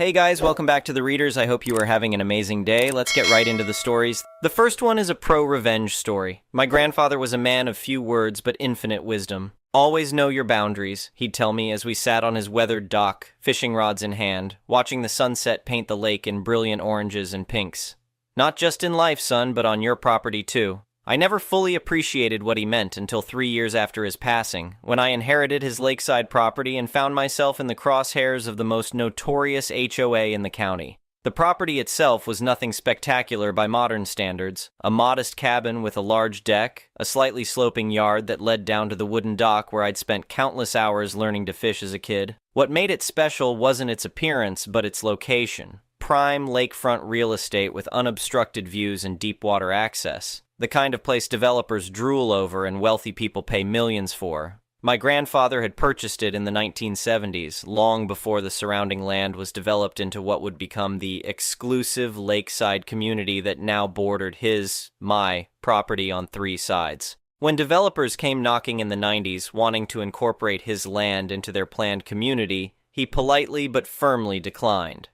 Hey guys, welcome back to The Readers. I hope you are having an amazing day. Let's get right into the stories. The first one is a pro-revenge story. My grandfather was a man of few words but infinite wisdom. Always know your boundaries, he'd tell me as we sat on his weathered dock, fishing rods in hand, watching the sunset paint the lake in brilliant oranges and pinks. Not just in life, son, but on your property too. I never fully appreciated what he meant until 3 years after his passing, when I inherited his Lakeside property and found myself in the crosshairs of the most notorious HOA in the county. The property itself was nothing spectacular by modern standards, a modest cabin with a large deck, a slightly sloping yard that led down to the wooden dock where I'd spent countless hours learning to fish as a kid. What made it special wasn't its appearance, but its location. Prime lakefront real estate with unobstructed views and deep water access. The kind of place developers drool over and wealthy people pay millions for. My grandfather had purchased it in the 1970s, long before the surrounding land was developed into what would become the exclusive lakeside community that now bordered my property on 3 sides. When developers came knocking in the 90s, wanting to incorporate his land into their planned community, he politely but firmly declined.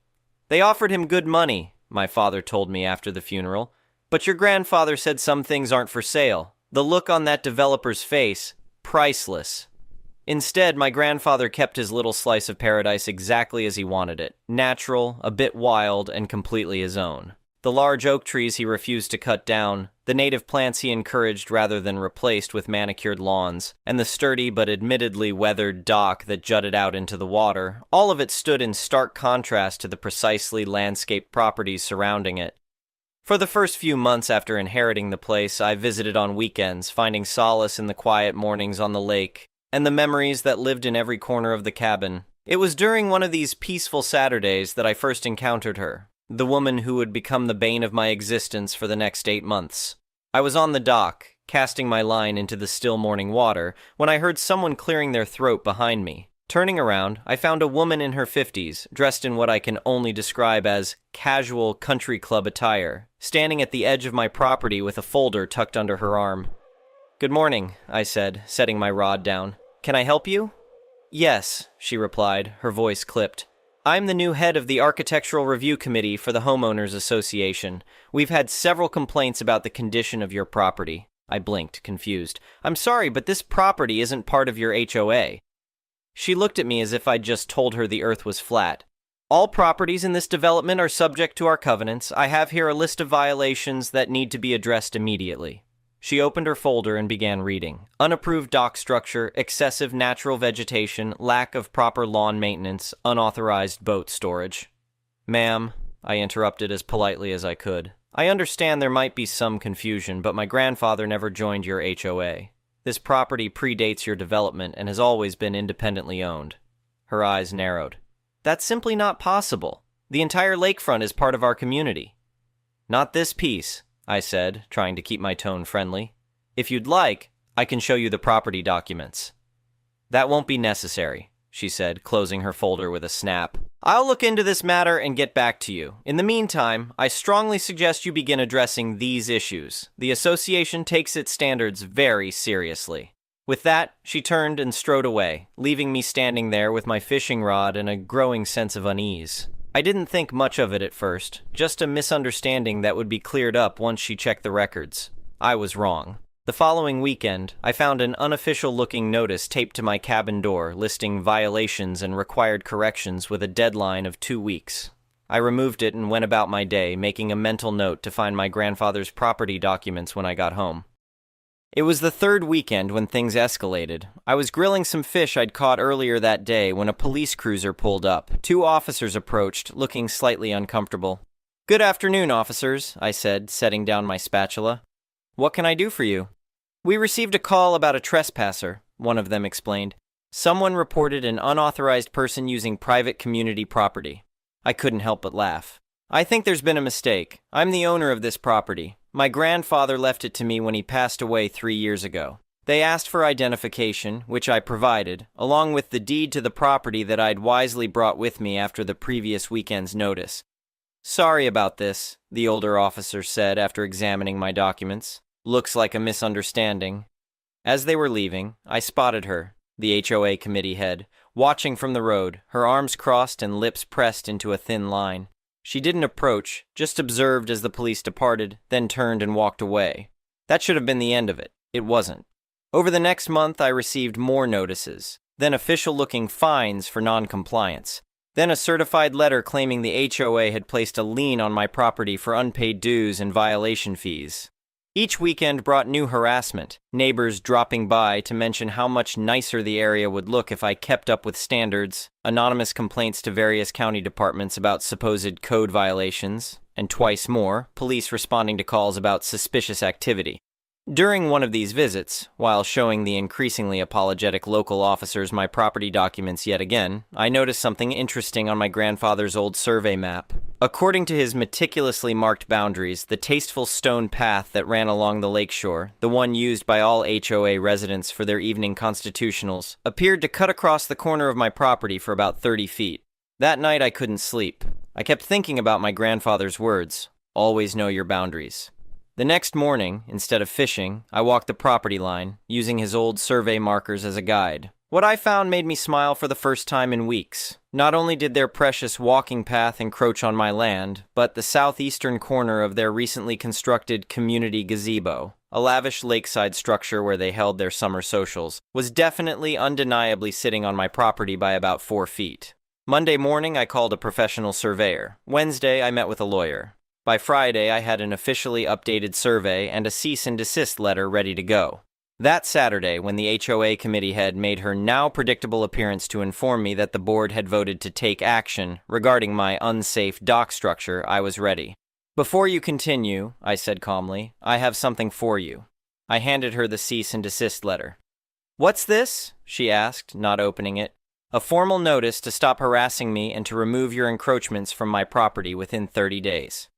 They offered him good money, my father told me after the funeral. But your grandfather said some things aren't for sale. The look on that developer's face, priceless. Instead, my grandfather kept his little slice of paradise exactly as he wanted it. Natural, a bit wild, and completely his own. The large oak trees he refused to cut down, the native plants he encouraged rather than replaced with manicured lawns, and the sturdy but admittedly weathered dock that jutted out into the water, all of it stood in stark contrast to the precisely landscaped properties surrounding it. For the first few months after inheriting the place, I visited on weekends, finding solace in the quiet mornings on the lake, and the memories that lived in every corner of the cabin. It was during one of these peaceful Saturdays that I first encountered her, the woman who would become the bane of my existence for the next 8 months. I was on the dock, casting my line into the still morning water, when I heard someone clearing their throat behind me. Turning around, I found a woman in her 50s, dressed in what I can only describe as casual country club attire, standing at the edge of my property with a folder tucked under her arm. "Good morning," I said, setting my rod down. "Can I help you?" "Yes," she replied, her voice clipped. "I'm the new head of the Architectural Review Committee for the Homeowners Association. We've had several complaints about the condition of your property." I blinked, confused. "I'm sorry, but this property isn't part of your HOA." She looked at me as if I'd just told her the earth was flat. "All properties in this development are subject to our covenants. I have here a list of violations that need to be addressed immediately." She opened her folder and began reading. Unapproved dock structure, excessive natural vegetation, lack of proper lawn maintenance, unauthorized boat storage. "Ma'am," I interrupted as politely as I could, "I understand there might be some confusion, but my grandfather never joined your HOA. This property predates your development and has always been independently owned." Her eyes narrowed. "That's simply not possible. The entire lakefront is part of our community." "Not this piece," I said, trying to keep my tone friendly. "If you'd like, I can show you the property documents." "That won't be necessary," she said, closing her folder with a snap. "I'll look into this matter and get back to you. In the meantime, I strongly suggest you begin addressing these issues. The association takes its standards very seriously." With that, she turned and strode away, leaving me standing there with my fishing rod and a growing sense of unease. I didn't think much of it at first, just a misunderstanding that would be cleared up once she checked the records. I was wrong. The following weekend, I found an unofficial-looking notice taped to my cabin door listing violations and required corrections with a deadline of 2 weeks. I removed it and went about my day, making a mental note to find my grandfather's property documents when I got home. It was the 3rd weekend when things escalated. I was grilling some fish I'd caught earlier that day when a police cruiser pulled up. 2 officers approached, looking slightly uncomfortable. "Good afternoon, officers," I said, setting down my spatula. "What can I do for you?" "We received a call about a trespasser," one of them explained. "Someone reported an unauthorized person using private community property." I couldn't help but laugh. "I think there's been a mistake. I'm the owner of this property. My grandfather left it to me when he passed away 3 years ago. They asked for identification, which I provided, along with the deed to the property that I'd wisely brought with me after the previous weekend's notice." "Sorry about this," the older officer said after examining my documents. "Looks like a misunderstanding." As they were leaving, I spotted her, the HOA committee head, watching from the road, her arms crossed and lips pressed into a thin line. She didn't approach, just observed as the police departed, then turned and walked away. That should have been the end of it. It wasn't. Over the next month, I received more notices, then official-looking fines for non-compliance, then a certified letter claiming the HOA had placed a lien on my property for unpaid dues and violation fees. Each weekend brought new harassment, neighbors dropping by to mention how much nicer the area would look if I kept up with standards, anonymous complaints to various county departments about supposed code violations, and twice more, police responding to calls about suspicious activity. During one of these visits, while showing the increasingly apologetic local officers my property documents yet again, I noticed something interesting on my grandfather's old survey map. According to his meticulously marked boundaries, the tasteful stone path that ran along the lakeshore, the one used by all HOA residents for their evening constitutionals, appeared to cut across the corner of my property for about 30 feet. That night I couldn't sleep. I kept thinking about my grandfather's words, "Always know your boundaries." The next morning, instead of fishing, I walked the property line, using his old survey markers as a guide. What I found made me smile for the first time in weeks. Not only did their precious walking path encroach on my land, but the southeastern corner of their recently constructed community gazebo, a lavish lakeside structure where they held their summer socials, was definitely undeniably sitting on my property by about 4 feet. Monday morning, I called a professional surveyor. Wednesday, I met with a lawyer. By Friday, I had an officially updated survey and a cease and desist letter ready to go. That Saturday, when the HOA committee head made her now predictable appearance to inform me that the board had voted to take action regarding my unsafe dock structure, I was ready. "Before you continue," I said calmly, "I have something for you." I handed her the cease and desist letter. "What's this?" she asked, not opening it. "A formal notice to stop harassing me and to remove your encroachments from my property within 30 days.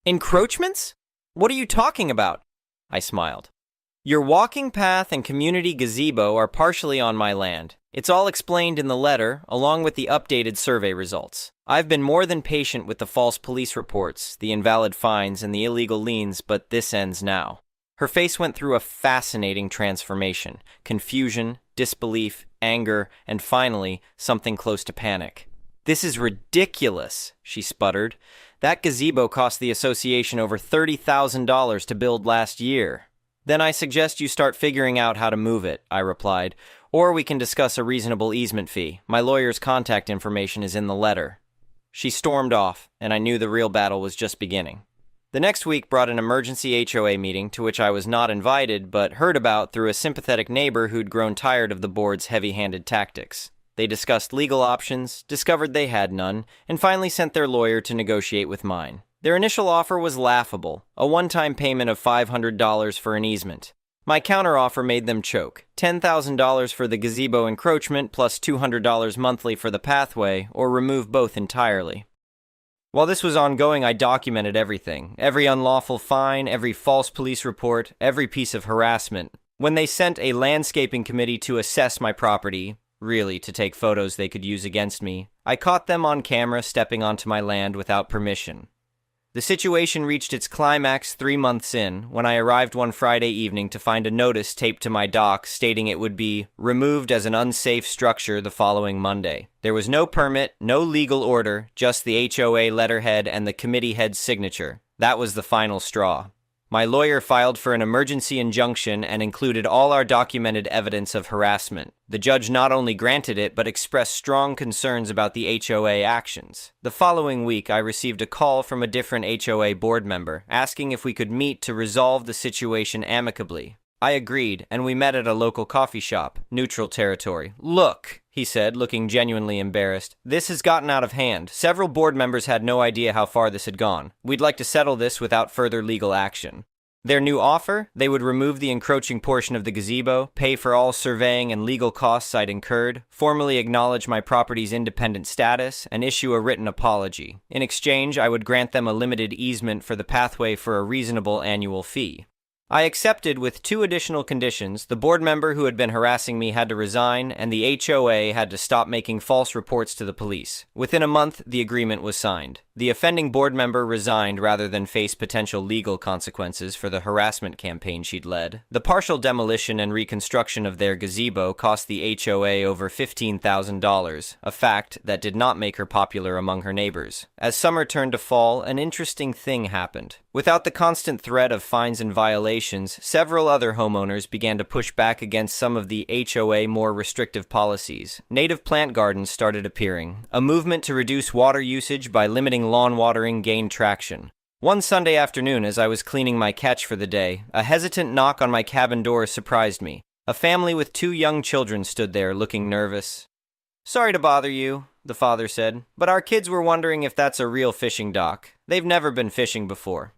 "Encroachments? What are you talking about?" I smiled. "Your walking path and community gazebo are partially on my land. It's all explained in the letter, along with the updated survey results. I've been more than patient with the false police reports, the invalid fines, and the illegal liens, but this ends now." Her face went through a fascinating transformation: confusion, disbelief, anger, and finally, something close to panic. "This is ridiculous," she sputtered. "That gazebo cost the association over $30,000 to build last year." "Then I suggest you start figuring out how to move it," I replied, "or we can discuss a reasonable easement fee. My lawyer's contact information is in the letter." She stormed off, and I knew the real battle was just beginning. The next week brought an emergency HOA meeting to which I was not invited, but heard about through a sympathetic neighbor who'd grown tired of the board's heavy-handed tactics. They discussed legal options, discovered they had none, and finally sent their lawyer to negotiate with mine. Their initial offer was laughable, a one-time payment of $500 for an easement. My counteroffer made them choke: $10,000 for the gazebo encroachment plus $200 monthly for the pathway, or remove both entirely. While this was ongoing, I documented everything: every unlawful fine, every false police report, every piece of harassment. When they sent a landscaping committee to assess my property, really to take photos they could use against me, I caught them on camera stepping onto my land without permission. The situation reached its climax 3 months in, when I arrived one Friday evening to find a notice taped to my dock stating it would be removed as an unsafe structure the following Monday. There was no permit, no legal order, just the HOA letterhead and the committee head's signature. That was the final straw. My lawyer filed for an emergency injunction and included all our documented evidence of harassment. The judge not only granted it, but expressed strong concerns about the HOA actions. The following week, I received a call from a different HOA board member, asking if we could meet to resolve the situation amicably. I agreed, and we met at a local coffee shop, neutral territory. "Look," he said, looking genuinely embarrassed, "this has gotten out of hand. Several board members had no idea how far this had gone. We'd like to settle this without further legal action." Their new offer? They would remove the encroaching portion of the gazebo, pay for all surveying and legal costs I'd incurred, formally acknowledge my property's independent status, and issue a written apology. In exchange, I would grant them a limited easement for the pathway for a reasonable annual fee. I accepted with 2 additional conditions. The board member who had been harassing me had to resign, and the HOA had to stop making false reports to the police. Within a month, the agreement was signed. The offending board member resigned rather than face potential legal consequences for the harassment campaign she'd led. The partial demolition and reconstruction of their gazebo cost the HOA over $15,000, a fact that did not make her popular among her neighbors. As summer turned to fall, an interesting thing happened. Without the constant threat of fines and violations, several other homeowners began to push back against some of the HOA more restrictive policies. Native plant gardens started appearing. A movement to reduce water usage by limiting lawn watering gained traction. One Sunday afternoon, as I was cleaning my catch for the day, a hesitant knock on my cabin door surprised me. A family with 2 young children stood there, looking nervous. "Sorry to bother you," the father said, "but our kids were wondering if that's a real fishing dock. They've never been fishing before."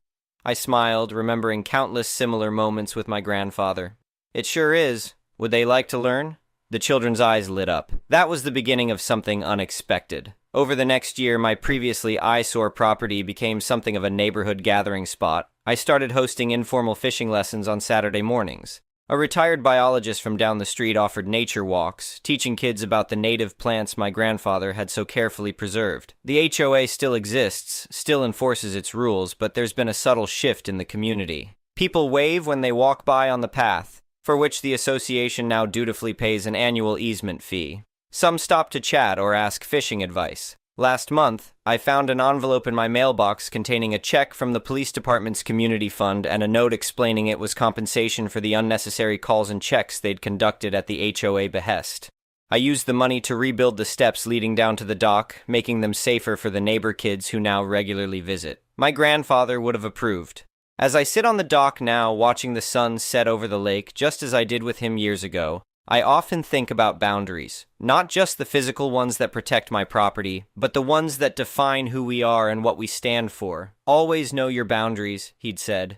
I smiled, remembering countless similar moments with my grandfather. "It sure is. Would they like to learn?" The children's eyes lit up. That was the beginning of something unexpected. Over the next year, my previously eyesore property became something of a neighborhood gathering spot. I started hosting informal fishing lessons on Saturday mornings. A retired biologist from down the street offered nature walks, teaching kids about the native plants my grandfather had so carefully preserved. The HOA still exists, still enforces its rules, but there's been a subtle shift in the community. People wave when they walk by on the path, for which the association now dutifully pays an annual easement fee. Some stop to chat or ask fishing advice. Last month, I found an envelope in my mailbox containing a check from the police department's community fund and a note explaining it was compensation for the unnecessary calls and checks they'd conducted at the HOA behest. I used the money to rebuild the steps leading down to the dock, making them safer for the neighbor kids who now regularly visit. My grandfather would have approved. As I sit on the dock now, watching the sun set over the lake, just as I did with him years ago, I often think about boundaries, not just the physical ones that protect my property, but the ones that define who we are and what we stand for. "Always know your boundaries," he'd said.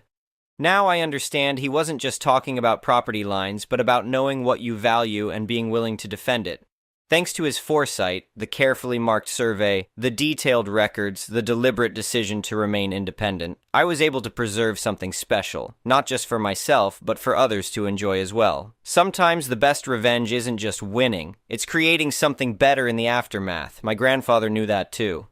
Now I understand he wasn't just talking about property lines, but about knowing what you value and being willing to defend it. Thanks to his foresight, the carefully marked survey, the detailed records, the deliberate decision to remain independent, I was able to preserve something special, not just for myself, but for others to enjoy as well. Sometimes the best revenge isn't just winning, it's creating something better in the aftermath. My grandfather knew that too.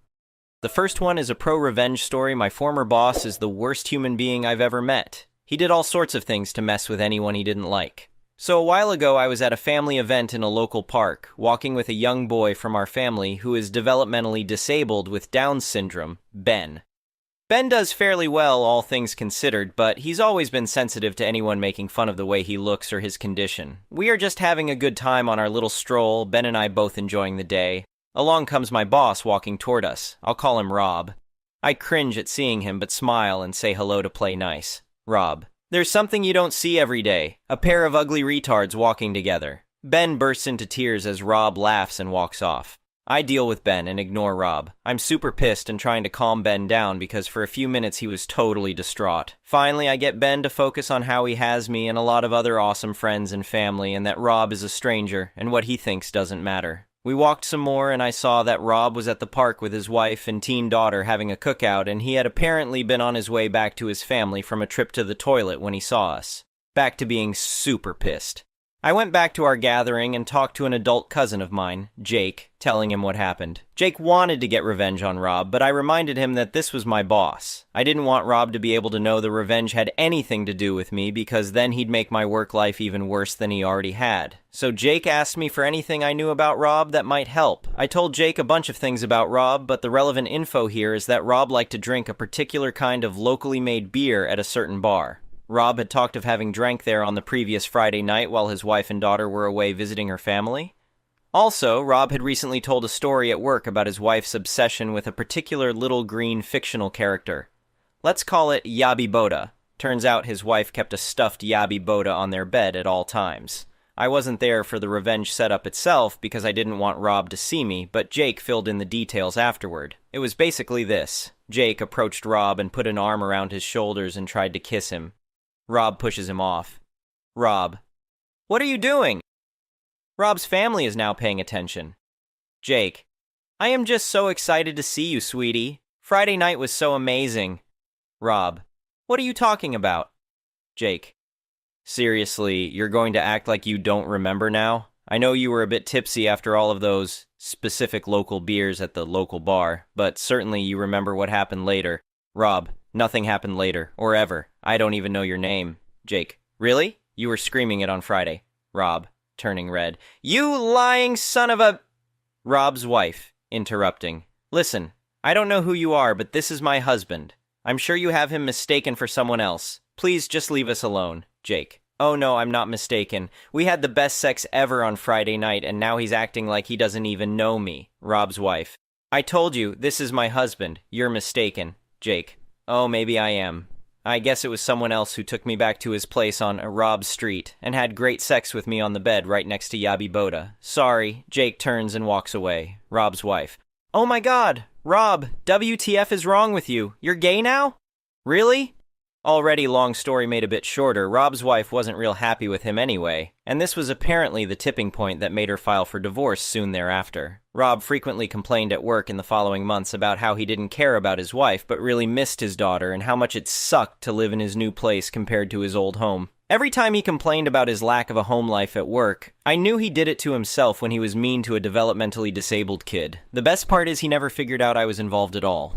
The first one is a pro-revenge story. My former boss is the worst human being I've ever met. He did all sorts of things to mess with anyone he didn't like. So a while ago, I was at a family event in a local park, walking with a young boy from our family who is developmentally disabled with Down syndrome, Ben. Ben does fairly well, all things considered, but he's always been sensitive to anyone making fun of the way he looks or his condition. We are just having a good time on our little stroll, Ben and I both enjoying the day. Along comes my boss walking toward us. I'll call him Rob. I cringe at seeing him, but smile and say hello to play nice. Rob. There's something you don't see every day. A pair of ugly retards walking together. Ben bursts into tears as Rob laughs and walks off. I deal with Ben and ignore Rob. I'm super pissed and trying to calm Ben down because for a few minutes he was totally distraught. Finally, I get Ben to focus on how he has me and a lot of other awesome friends and family, and that Rob is a stranger and what he thinks doesn't matter. We walked some more and I saw that Rob was at the park with his wife and teen daughter having a cookout, and he had apparently been on his way back to his family from a trip to the toilet when he saw us. Back to being super pissed. I went back to our gathering and talked to an adult cousin of mine, Jake, telling him what happened. Jake wanted to get revenge on Rob, but I reminded him that this was my boss. I didn't want Rob to be able to know the revenge had anything to do with me, because then he'd make my work life even worse than he already had. So Jake asked me for anything I knew about Rob that might help. I told Jake a bunch of things about Rob, but the relevant info here is that Rob liked to drink a particular kind of locally made beer at a certain bar. Rob had talked of having drank there on the previous Friday night while his wife and daughter were away visiting her family. Also, Rob had recently told a story at work about his wife's obsession with a particular little green fictional character. Let's call it Yabi Boda. Turns out his wife kept a stuffed Yabi Boda on their bed at all times. I wasn't there for the revenge setup itself because I didn't want Rob to see me, but Jake filled in the details afterward. It was basically this. Jake approached Rob and put an arm around his shoulders and tried to kiss him. Rob pushes him off. Rob. What are you doing? Rob's family is now paying attention. Jake. I am just so excited to see you, sweetie. Friday night was so amazing. Rob. What are you talking about? Jake. Seriously, you're going to act like you don't remember now? I know you were a bit tipsy after all of those specific local beers at the local bar, but certainly you remember what happened later. Rob, nothing happened later, or ever. I don't even know your name. Jake, really? You were screaming it on Friday. Rob, turning red. You lying son of a... Rob's wife, interrupting. Listen, I don't know who you are, but this is my husband. I'm sure you have him mistaken for someone else. Please just leave us alone. Jake. Oh no, I'm not mistaken. We had the best sex ever on Friday night, and now he's acting like he doesn't even know me. Rob's wife. I told you, this is my husband. You're mistaken. Jake. Oh, maybe I am. I guess it was someone else who took me back to his place on Rob Street and had great sex with me on the bed right next to Yabi Boda. Sorry. Jake turns and walks away. Rob's wife. Oh my god! Rob, WTF is wrong with you? You're gay now? Really? Already long story made a bit shorter, Rob's wife wasn't real happy with him anyway, and this was apparently the tipping point that made her file for divorce soon thereafter. Rob frequently complained at work in the following months about how he didn't care about his wife but really missed his daughter and how much it sucked to live in his new place compared to his old home. Every time he complained about his lack of a home life at work, I knew he did it to himself when he was mean to a developmentally disabled kid. The best part is he never figured out I was involved at all.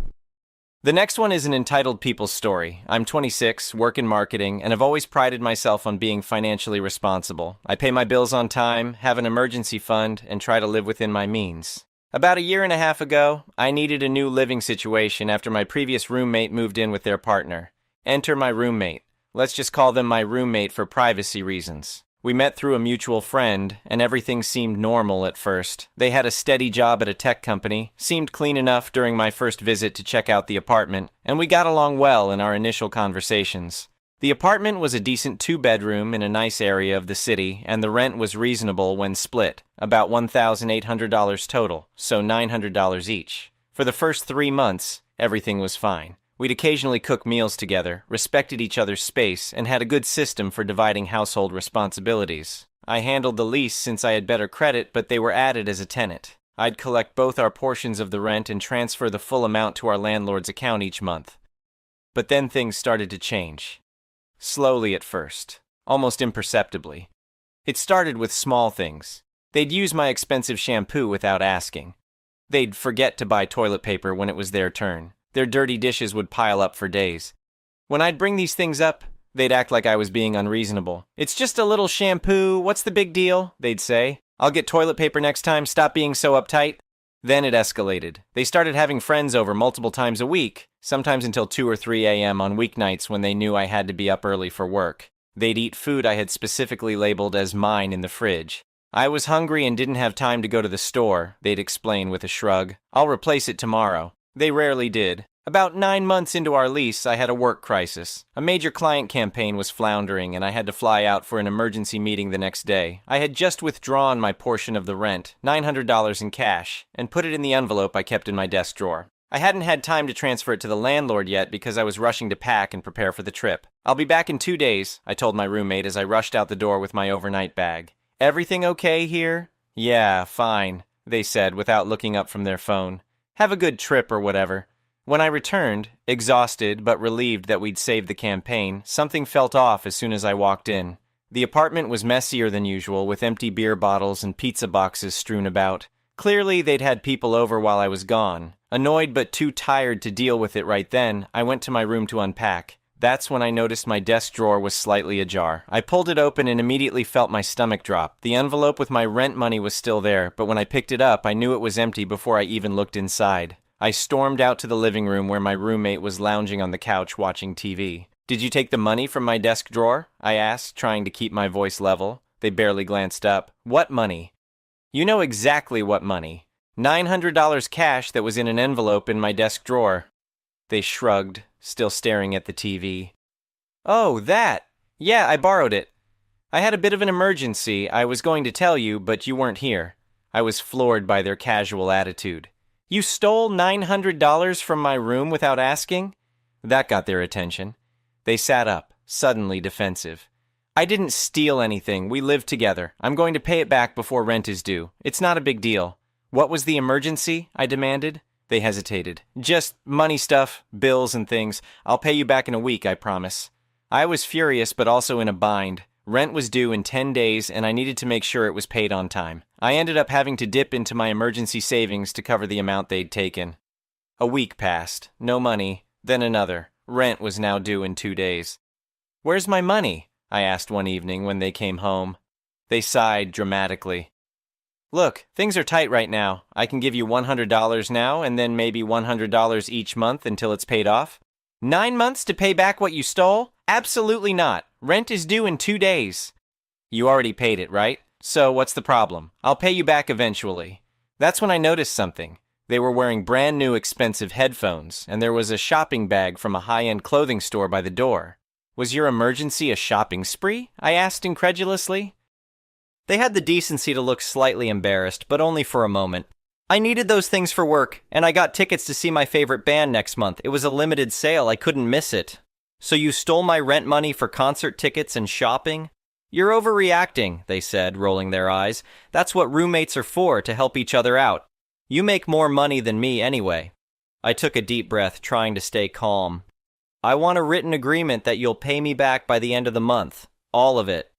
The next one is an entitled people's story. I'm 26, work in marketing, and have always prided myself on being financially responsible. I pay my bills on time, have an emergency fund, and try to live within my means. About a year and a half ago, I needed a new living situation after my previous roommate moved in with their partner. Enter my roommate. Let's just call them my roommate for privacy reasons. We met through a mutual friend, and everything seemed normal at first. They had a steady job at a tech company, seemed clean enough during my first visit to check out the apartment, and we got along well in our initial conversations. The apartment was a decent 2-bedroom in a nice area of the city, and the rent was reasonable when split, about $1,800 total, so $900 each. For the first 3 months, everything was fine. We'd occasionally cook meals together, respected each other's space, and had a good system for dividing household responsibilities. I handled the lease since I had better credit, but they were added as a tenant. I'd collect both our portions of the rent and transfer the full amount to our landlord's account each month. But then things started to change. Slowly at first, almost imperceptibly. It started with small things. They'd use my expensive shampoo without asking. They'd forget to buy toilet paper when it was their turn. Their dirty dishes would pile up for days. When I'd bring these things up, they'd act like I was being unreasonable. It's just a little shampoo, what's the big deal? They'd say. I'll get toilet paper next time, stop being so uptight. Then it escalated. They started having friends over multiple times a week, sometimes until 2 or 3 a.m. on weeknights when they knew I had to be up early for work. They'd eat food I had specifically labeled as mine in the fridge. I was hungry and didn't have time to go to the store, they'd explain with a shrug. I'll replace it tomorrow. They rarely did. About 9 months into our lease, I had a work crisis. A major client campaign was floundering, and I had to fly out for an emergency meeting the next day. I had just withdrawn my portion of the rent, $900 in cash, and put it in the envelope I kept in my desk drawer. I hadn't had time to transfer it to the landlord yet because I was rushing to pack and prepare for the trip. I'll be back in 2 days, I told my roommate as I rushed out the door with my overnight bag. Everything okay here? Yeah, fine, they said without looking up from their phone. Have a good trip or whatever. When I returned, exhausted but relieved that we'd saved the campaign, something felt off as soon as I walked in. The apartment was messier than usual, with empty beer bottles and pizza boxes strewn about. Clearly, they'd had people over while I was gone. Annoyed but too tired to deal with it right then, I went to my room to unpack. That's when I noticed my desk drawer was slightly ajar. I pulled it open and immediately felt my stomach drop. The envelope with my rent money was still there, but when I picked it up, I knew it was empty before I even looked inside. I stormed out to the living room where my roommate was lounging on the couch watching TV. Did you take the money from my desk drawer? I asked, trying to keep my voice level. They barely glanced up. What money? You know exactly what money. $900 cash that was in an envelope in my desk drawer. They shrugged, still staring at the TV. Oh, that! Yeah, I borrowed it. I had a bit of an emergency. I was going to tell you, but you weren't here. I was floored by their casual attitude. You stole $900 from my room without asking? That got their attention. They sat up, suddenly defensive. I didn't steal anything. We live together. I'm going to pay it back before rent is due. It's not a big deal. What was the emergency? I demanded. They hesitated. Just money stuff, bills and things. I'll pay you back in a week, I promise. I was furious but also in a bind. Rent was due in 10 days, and I needed to make sure it was paid on time. I ended up having to dip into my emergency savings to cover the amount they'd taken. A week passed. No money. Then another. Rent was now due in 2 days. "Where's my money?" I asked one evening when they came home. They sighed dramatically. "Look, things are tight right now. I can give you $100 now and then maybe $100 each month until it's paid off." "9 months to pay back what you stole? Absolutely not. Rent is due in 2 days. "You already paid it, right? So what's the problem? I'll pay you back eventually." That's when I noticed something. They were wearing brand new expensive headphones, and there was a shopping bag from a high-end clothing store by the door. "Was your emergency a shopping spree?" I asked incredulously. They had the decency to look slightly embarrassed, but only for a moment. "I needed those things for work, and I got tickets to see my favorite band next month. It was a limited sale. I couldn't miss it." "So you stole my rent money for concert tickets and shopping?" "You're overreacting," they said, rolling their eyes. "That's what roommates are for, to help each other out. You make more money than me anyway." I took a deep breath, trying to stay calm. "I want a written agreement that you'll pay me back by the end of the month. All of it."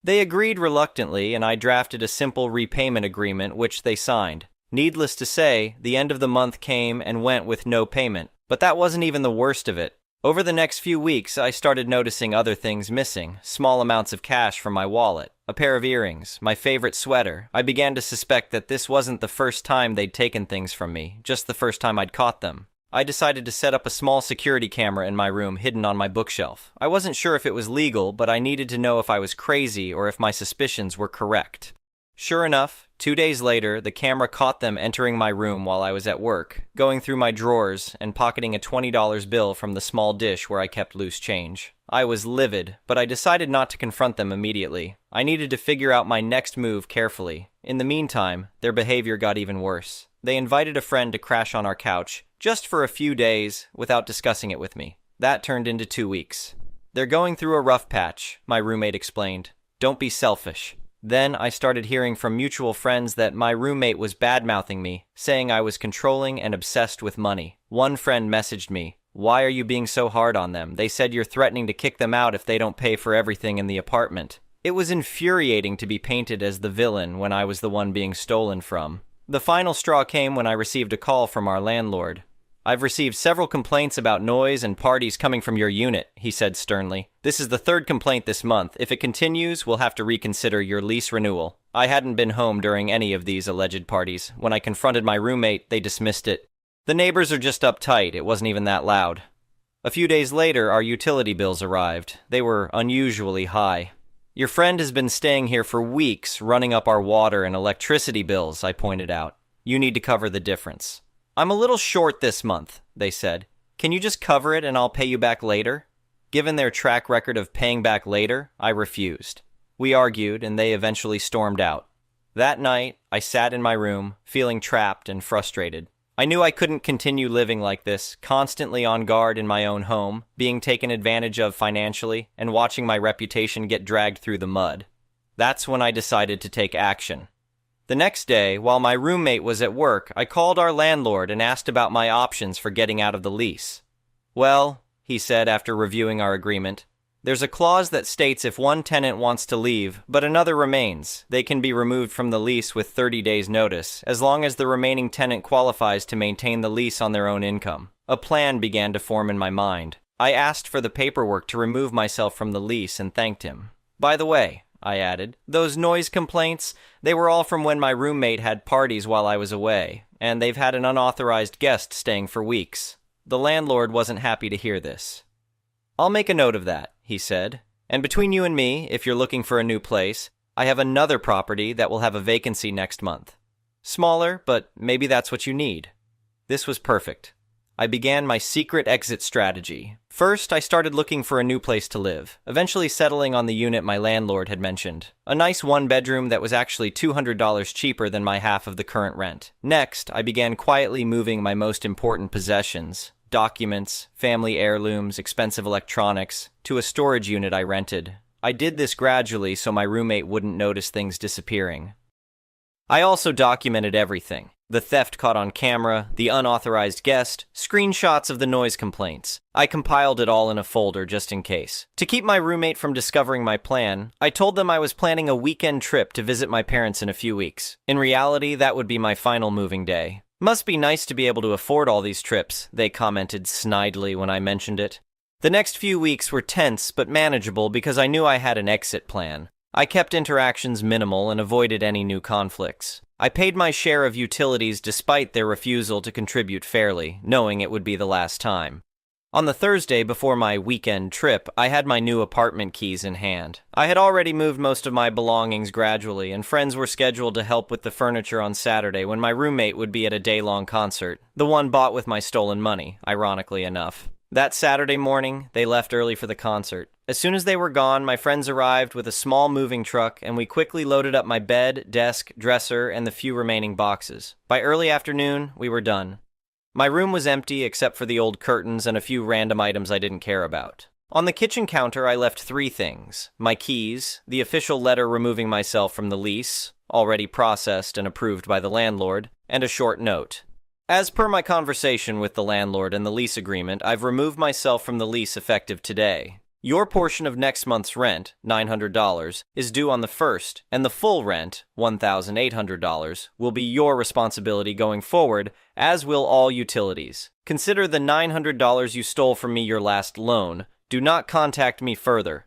They agreed reluctantly, and I drafted a simple repayment agreement which they signed. Needless to say, the end of the month came and went with no payment. But that wasn't even the worst of it. Over the next few weeks, I started noticing other things missing. Small amounts of cash from my wallet, a pair of earrings, my favorite sweater. I began to suspect that this wasn't the first time they'd taken things from me, just the first time I'd caught them. I decided to set up a small security camera in my room hidden on my bookshelf. I wasn't sure if it was legal, but I needed to know if I was crazy or if my suspicions were correct. Sure enough, 2 days later, the camera caught them entering my room while I was at work, going through my drawers and pocketing a $20 bill from the small dish where I kept loose change. I was livid, but I decided not to confront them immediately. I needed to figure out my next move carefully. In the meantime, their behavior got even worse. They invited a friend to crash on our couch, just for a few days, without discussing it with me. That turned into 2 weeks. "They're going through a rough patch," my roommate explained. "Don't be selfish." Then I started hearing from mutual friends that my roommate was bad-mouthing me, saying I was controlling and obsessed with money. One friend messaged me, "Why are you being so hard on them? They said you're threatening to kick them out if they don't pay for everything in the apartment." It was infuriating to be painted as the villain when I was the one being stolen from. The final straw came when I received a call from our landlord. "I've received several complaints about noise and parties coming from your unit," he said sternly. "This is the 3rd complaint this month. If it continues, we'll have to reconsider your lease renewal." I hadn't been home during any of these alleged parties. When I confronted my roommate, they dismissed it. "The neighbors are just uptight. It wasn't even that loud." A few days later, our utility bills arrived. They were unusually high. "Your friend has been staying here for weeks, running up our water and electricity bills," I pointed out. "You need to cover the difference." "I'm a little short this month," they said. "Can you just cover it and I'll pay you back later?" Given their track record of paying back later, I refused. We argued, and they eventually stormed out. That night, I sat in my room, feeling trapped and frustrated. I knew I couldn't continue living like this, constantly on guard in my own home, being taken advantage of financially, and watching my reputation get dragged through the mud. That's when I decided to take action. The next day, while my roommate was at work, I called our landlord and asked about my options for getting out of the lease. "Well," he said after reviewing our agreement, "there's a clause that states if one tenant wants to leave, but another remains, they can be removed from the lease with 30 days' notice, as long as the remaining tenant qualifies to maintain the lease on their own income." A plan began to form in my mind. I asked for the paperwork to remove myself from the lease and thanked him. "By the way," I added, "those noise complaints, they were all from when my roommate had parties while I was away, and they've had an unauthorized guest staying for weeks." The landlord wasn't happy to hear this. "I'll make a note of that," he said. "And between you and me, if you're looking for a new place, I have another property that will have a vacancy next month. Smaller, but maybe that's what you need." This was perfect. I began my secret exit strategy. First, I started looking for a new place to live, eventually settling on the unit my landlord had mentioned. A nice one-bedroom that was actually $200 cheaper than my half of the current rent. Next, I began quietly moving my most important possessions, documents, family heirlooms, expensive electronics, to a storage unit I rented. I did this gradually so my roommate wouldn't notice things disappearing. I also documented everything. The theft caught on camera, the unauthorized guest, screenshots of the noise complaints. I compiled it all in a folder just in case. To keep my roommate from discovering my plan, I told them I was planning a weekend trip to visit my parents in a few weeks. In reality, that would be my final moving day. Must be nice to be able to afford all these trips, they commented snidely when I mentioned it. The next few weeks were tense but manageable because I knew I had an exit plan. I kept interactions minimal and avoided any new conflicts. I paid my share of utilities despite their refusal to contribute fairly, knowing it would be the last time. On the Thursday before my weekend trip, I had my new apartment keys in hand. I had already moved most of my belongings gradually, and friends were scheduled to help with the furniture on Saturday when my roommate would be at a day-long concert, the one bought with my stolen money, ironically enough. That Saturday morning, they left early for the concert. As soon as they were gone, my friends arrived with a small moving truck, and we quickly loaded up my bed, desk, dresser, and the few remaining boxes. By early afternoon, we were done. My room was empty except for the old curtains and a few random items I didn't care about. On the kitchen counter, I left 3 things: my keys, the official letter removing myself from the lease, already processed and approved by the landlord, and a short note. As per my conversation with the landlord and the lease agreement, I've removed myself from the lease effective today. Your portion of next month's rent, $900, is due on the 1st, and the full rent, $1,800, will be your responsibility going forward, as will all utilities. Consider the $900 you stole from me your last loan. Do not contact me further.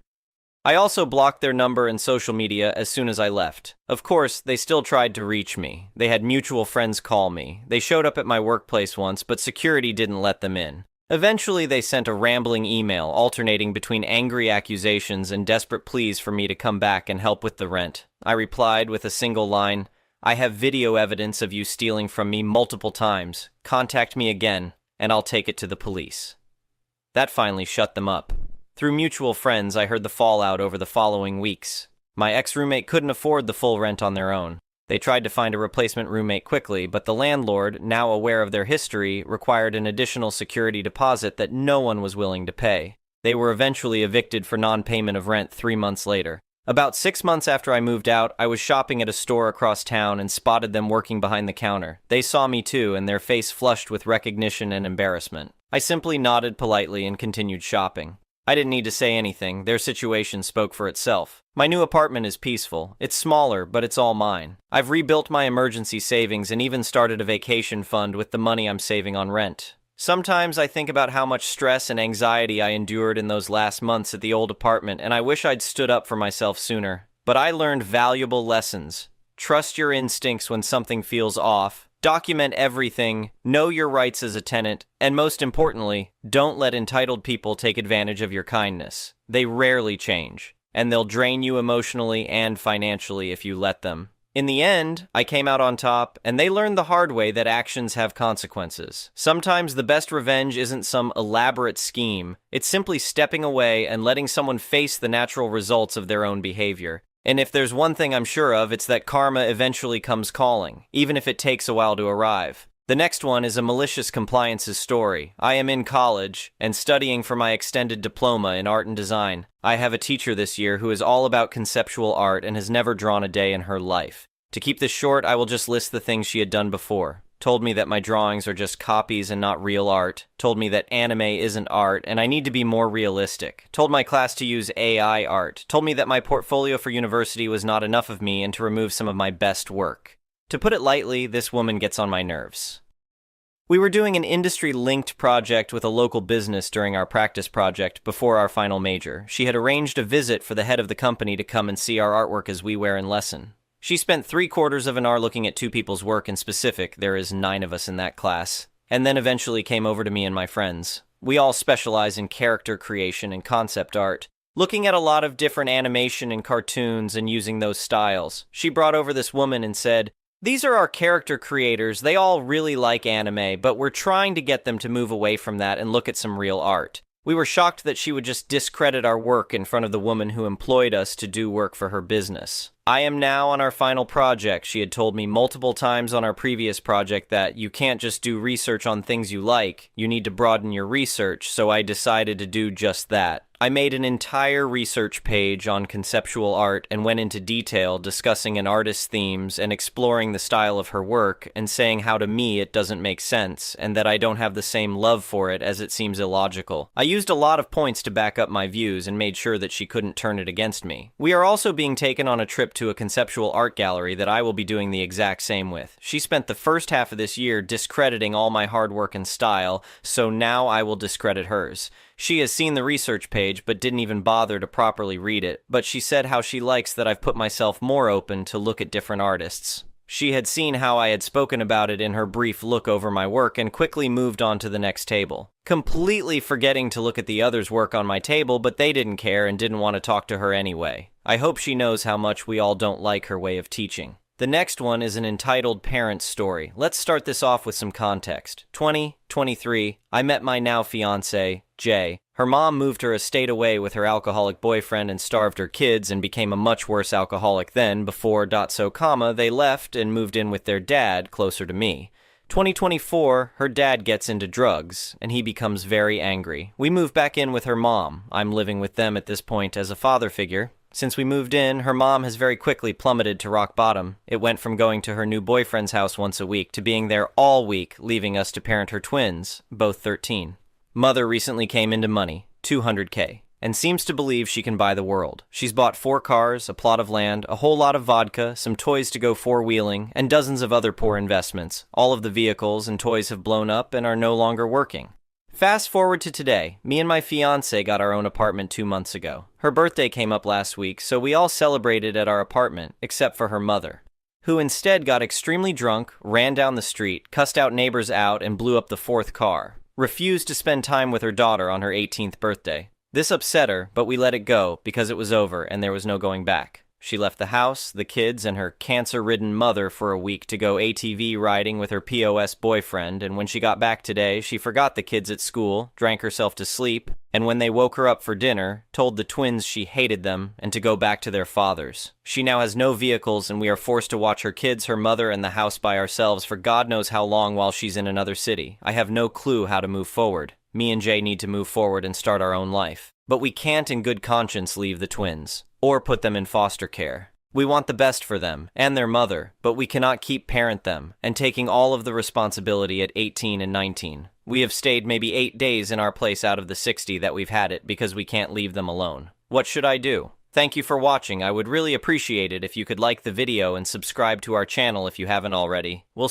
I also blocked their number and social media as soon as I left. Of course, they still tried to reach me. They had mutual friends call me. They showed up at my workplace once, but security didn't let them in. Eventually, they sent a rambling email alternating between angry accusations and desperate pleas for me to come back and help with the rent. I replied with a single line, "I have video evidence of you stealing from me multiple times. Contact me again, and I'll take it to the police." That finally shut them up. Through mutual friends, I heard the fallout over the following weeks. My ex-roommate couldn't afford the full rent on their own. They tried to find a replacement roommate quickly, but the landlord, now aware of their history, required an additional security deposit that no one was willing to pay. They were eventually evicted for non-payment of rent 3 months later. About 6 months after I moved out, I was shopping at a store across town and spotted them working behind the counter. They saw me too, and their face flushed with recognition and embarrassment. I simply nodded politely and continued shopping. I didn't need to say anything. Their situation spoke for itself. My new apartment is peaceful. It's smaller, but it's all mine. I've rebuilt my emergency savings and even started a vacation fund with the money I'm saving on rent. Sometimes I think about how much stress and anxiety I endured in those last months at the old apartment, and I wish I'd stood up for myself sooner. But I learned valuable lessons. Trust your instincts when something feels off. Document everything, know your rights as a tenant, and most importantly, don't let entitled people take advantage of your kindness. They rarely change, and they'll drain you emotionally and financially if you let them. In the end, I came out on top, and they learned the hard way that actions have consequences. Sometimes the best revenge isn't some elaborate scheme. It's simply stepping away and letting someone face the natural results of their own behavior. And if there's one thing I'm sure of, it's that karma eventually comes calling, even if it takes a while to arrive. The next one is a malicious compliances story. I am in college and studying for my extended diploma in art and design. I have a teacher this year who is all about conceptual art and has never drawn a day in her life. To keep this short, I will just list the things she had done before. Told me that my drawings are just copies and not real art. Told me that anime isn't art and I need to be more realistic. Told my class to use AI art. Told me that my portfolio for university was not enough of me and to remove some of my best work. To put it lightly, this woman gets on my nerves. We were doing an industry-linked project with a local business during our practice project before our final major. She had arranged a visit for the head of the company to come and see our artwork as we were in lesson. She spent 3/4 of an hour looking at 2 people's work in specific, there is 9 of us in that class, and then eventually came over to me and my friends. We all specialize in character creation and concept art, looking at a lot of different animation and cartoons and using those styles. She brought over this woman and said, "These are our character creators, they all really like anime, but we're trying to get them to move away from that and look at some real art." We were shocked that she would just discredit our work in front of the woman who employed us to do work for her business. I am now on our final project. She had told me multiple times on our previous project that you can't just do research on things you like, you need to broaden your research, so I decided to do just that. I made an entire research page on conceptual art and went into detail discussing an artist's themes and exploring the style of her work and saying how to me it doesn't make sense and that I don't have the same love for it as it seems illogical. I used a lot of points to back up my views and made sure that she couldn't turn it against me. We are also being taken on a trip to a conceptual art gallery that I will be doing the exact same with. She spent the first half of this year discrediting all my hard work and style, so now I will discredit hers. She has seen the research page but didn't even bother to properly read it, but she said how she likes that I've put myself more open to look at different artists. She had seen how I had spoken about it in her brief look over my work and quickly moved on to the next table, completely forgetting to look at the others' work on my table, but they didn't care and didn't want to talk to her anyway. I hope she knows how much we all don't like her way of teaching. The next one is an entitled parents story. Let's start this off with some context. 23, I met my now fiancé, Jay. Her mom moved her estate away with her alcoholic boyfriend and starved her kids and became a much worse alcoholic then. Before they left and moved in with their dad, closer to me. 2024, her dad gets into drugs, and he becomes very angry. We move back in with her mom. I'm living with them at this point as a father figure. Since we moved in, her mom has very quickly plummeted to rock bottom. It went from going to her new boyfriend's house once a week to being there all week, leaving us to parent her twins, both 13. Mother recently came into money, $200K, and seems to believe she can buy the world. She's bought 4 cars, a plot of land, a whole lot of vodka, some toys to go four-wheeling, and dozens of other poor investments. All of the vehicles and toys have blown up and are no longer working. Fast forward to today, me and my fiancé got our own apartment 2 months ago. Her birthday came up last week, so we all celebrated at our apartment, except for her mother, who instead got extremely drunk, ran down the street, cussed out neighbors out, and blew up the 4th car. Refused to spend time with her daughter on her 18th birthday. This upset her, but we let it go because it was over and there was no going back. She left the house, the kids, and her cancer-ridden mother for a week to go ATV riding with her POS boyfriend, and when she got back today, she forgot the kids at school, drank herself to sleep, and when they woke her up for dinner, told the twins she hated them and to go back to their fathers. She now has no vehicles, and we are forced to watch her kids, her mother, and the house by ourselves for God knows how long while she's in another city. I have no clue how to move forward. Me and Jay need to move forward and start our own life. But we can't in good conscience leave the twins, or put them in foster care. We want the best for them, and their mother, but we cannot keep parent them, and taking all of the responsibility at 18 and 19. We have stayed maybe 8 days in our place out of the 60 that we've had it because we can't leave them alone. What should I do? Thank you for watching. I would really appreciate it if you could like the video and subscribe to our channel if you haven't already. We'll